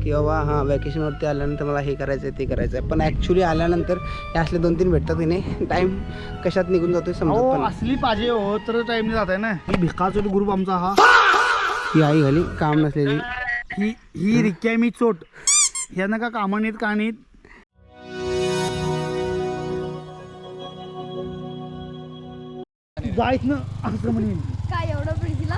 की बाबा हां वॅकेशनवरती आल्यानंतर मला हे करायचं आहे ते करायचं आहे, पण ॲक्च्युली आल्यानंतर हे असले 2-3 भेटतात की नाही, टाईम कशात निघून जातोय समजत पण असली पाहिजे हो तर टाईम जात आहे ना. ही भिकाचोट ग्रुप आमचा हा. ही आई घाली काम नसलेली ही रिक्या मी चोट ह्यांना का कामं नाहीत का नाहीत. जायच ना असं म्हणेन काय एवढं पिढीला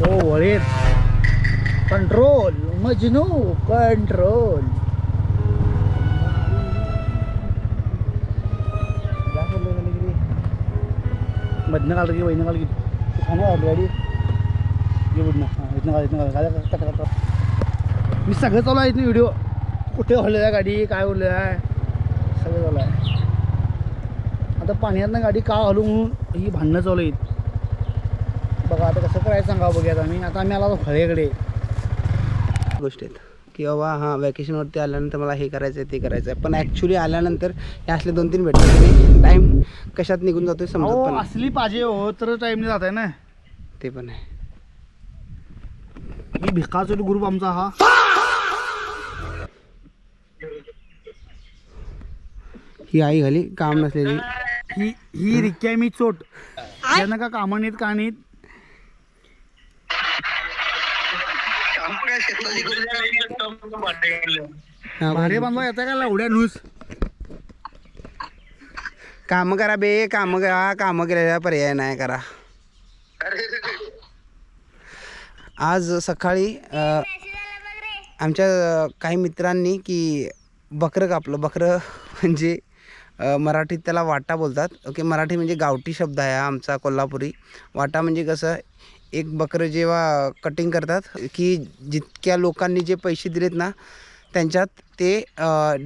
हो वळेत कंट्रोल मजनू कंट्रोल. मधनं काढलं की वहिनं काढलं की खाणं काढली गाडी ये बुडणं. हां इथनं काढ मी सगळं चालू आहे इथनं व्हिडिओ. कुठे हल्लेलं आहे गाडी, काय उरलेलं आहे सगळं चालू आहे. आता पाण्यातनं गाडी का हलू म्हणून ही भांडणं चालू आहेत बघा. आता कसं करायचं सांगा बघूयात आम्ही. आता आम्ही आला फळेकडे गोष्टी आहेत की बाबा हां वॅकेशनवरती आल्यानंतर मला हे करायचं आहे ते करायचं आहे, पण ॲक्च्युली आल्यानंतर हे असले 2-3 भेटतात की नाही, टाईम कशात निघून जातोय समजत पण असली पाहिजे हो तर टाईम जात आहे ना. ते पण आहे. ही भिकाचोट ग्रुप आमचा हा. ही आई घाली काम नसलेली ही रिक्या मी चोट ह्यांना का कामं नाहीत का नाहीत. भारे बांधवा येतं का लावड्या न्यूज. कामं करा बे, कामं करा, कामं केलेल्या पर्याय नाही करा. आज सकाळी आमच्या काही मित्रांनी की बकरं कापलं. बकरं म्हणजे मराठीत त्याला वाटा बोलतात. ओके, मराठी म्हणजे गावठी शब्द आहे आमचा कोल्हापुरी. वाटा म्हणजे कसं, एक बकरं जेव्हा कटिंग करतात की जितक्या लोकांनी जे पैसे दिलेत ना त्यांच्यात ते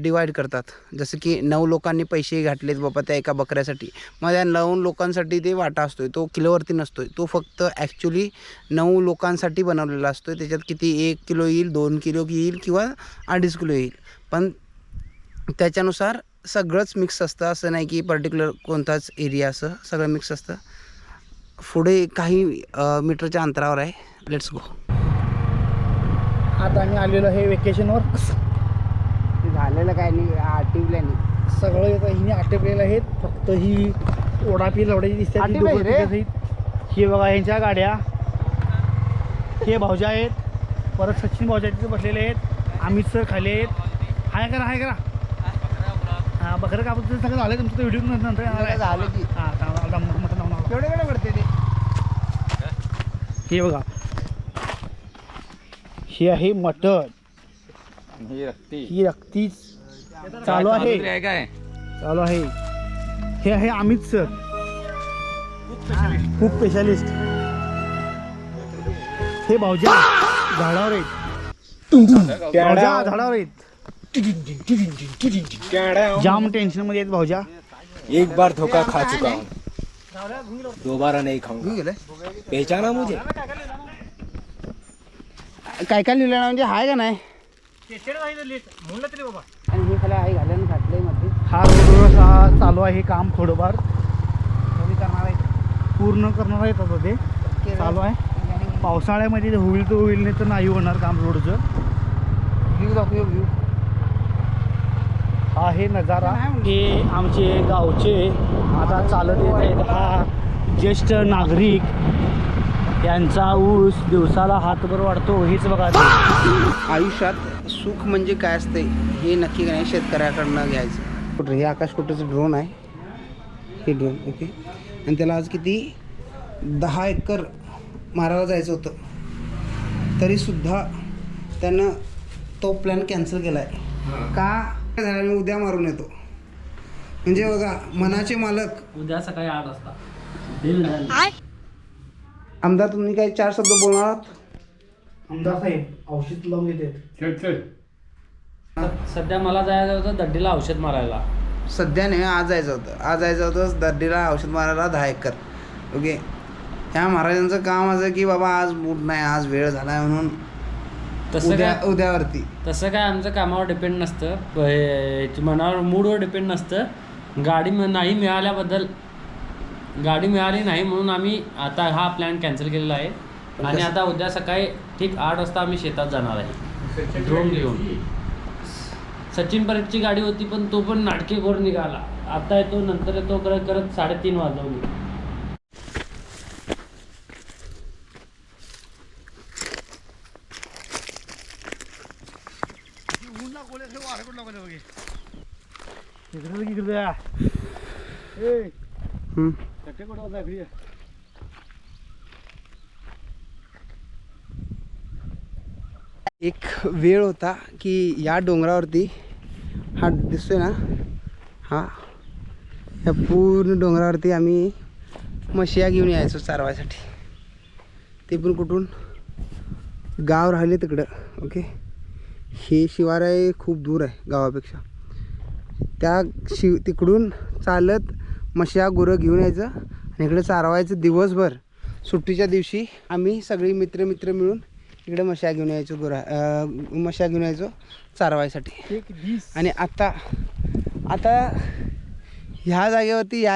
डिवाईड करतात. जसं की 9 लोकांनी पैसे घातलेत बाबा त्या एका बकऱ्यासाठी, मग त्या 9 लोकांसाठी ते वाटा असतोय. तो किलोवरती नसतोय, तो फक्त ॲक्च्युली 9 लोकांसाठी बनवलेला असतोय. त्याच्यात किती 1 किलो येईल, 2 किलो येईल किंवा 2.5 किलो येईल, पण त्याच्यानुसार सगळंच मिक्स असतं. असं नाही की पर्टिक्युलर कोणताच एरिया, असं सगळं मिक्स असतं. पुढे काही मीटरच्या अंतरावर आहे. Let's go. आता आम्ही आलेलो आहे वेकेशनवर. झालेलं काय नाही, आटिवल्या नाही सगळं येतं हिने आटपलेलं आहेत. फक्त ही ओढापी लवड्याची दिसते. ही बघा यांच्या गाड्या. हे भाऊजा आहेत, परत सचिन भाऊजा तिथे बसलेले आहेत, अमित सर खाली आहेत. हाय करा हाय करा. हां बकरं कापत सगळं झालं तुमचं व्हिडिओ नंतर झालं की. हां मटन केवढे केवढे पडते ते. हे बघा हे आहे मटण. ही रक्ती चालू आहे चालू आहे. हे आहे अमित सर, खूप स्पेशालिस्ट. हे भाऊजा झाडावर आहेत, भाऊजा झाडावर आहेत. जाम टेंशन मध्ये आहेत भाऊजा. एक बार धोखा खा चुका हूँ, दोबारा नहीं खाऊंगा. पहचाना मुझे. काय काय लिहिलं ना म्हणजे हाय का नाही. आणि हे खाली आई घालून घातलंय मध्ये. हा रोड चालू आहे काम थोडंफार करणार आहे, पूर्ण करणार आहेत आता ते चालू आहे. पावसाळ्यामध्ये होईल तर होईल, नाही तर नाही होणार काम रोडचं. व्ह्यू दाखवू व्ह्यू. हा हे नजारा. हे आमचे गावचे आता चालत येत आहेत. हा ज्येष्ठ नागरिक, त्यांचा ऊस दिवसाला हातभर वाढतो. हेच बघा. आयुष्यात सुख म्हणजे काय असते हे नक्की नाही शेतकऱ्याकडनं घ्यायचं. हे आकाश कुठेचं ड्रोन आहे, हे ड्रोन. ओके, आणि त्याला आज किती 10 एकर मारायला जायचं होतं, तरीसुद्धा त्यानं तो प्लॅन कॅन्सल केला आहे. का झाला, मी उद्या मारून येतो. म्हणजे बघा, मनाचे मालक. उद्या सकाळी 8 वाजता. आमदार तुम्ही काही 4 शब्द बोलणार आहात. आमदार साहेब औषध लावून येते. सध्या मला जायचं होतं दड्डीला औषध मारायला. सध्या नाही, आज जायचं होतं. आज जायचं होतं दर्डीला औषध मारायला 10 एकर. ओके, ह्या महाराजांचं काम असं की बाबा आज मूड नाही, आज वेळ झाला आहे म्हणून उद्यावरती. तसं काय आमचं कामावर डिपेंड नसतं, मनावर मूडवर डिपेंड नसतं. गाडी नाही मिळाल्याबद्दल गाडी मिळाली नाही म्हणून आम्ही आता हा प्लॅन कॅन्सल केलेला आहे. आणि आता उद्या सकाळी ठीक 8 वाजता आम्ही शेतात जाणार आहे ड्रोन घेऊन. सचिन परतची गाडी होती पण तो पण नाटकेखोर निघाला. आता येतो नंतर येतो करत करत 3:30 वाजवली. हम्म. एक वेळ होता की या डोंगरावरती हा दिसतोय ना, हा या पूर्ण डोंगरावरती आम्ही म्हशिया घेऊन यायचो चारवायसाठी. ते पण कुठून, गाव राहिले तिकडं. ओके, हे शिवाराय खूप दूर आहे गावापेक्षा. त्या तिकडून चालत म्हशिया गुरं घेऊन यायचं आणि इकडे चारवायचं दिवसभर. सुट्टीच्या दिवशी आम्ही सगळी मित्र मिळून इकडे म्हशिया घेऊन यायचो, म्हशिया घेऊन यायचो चारवायसाठी. आणि आता ह्या जागेवरती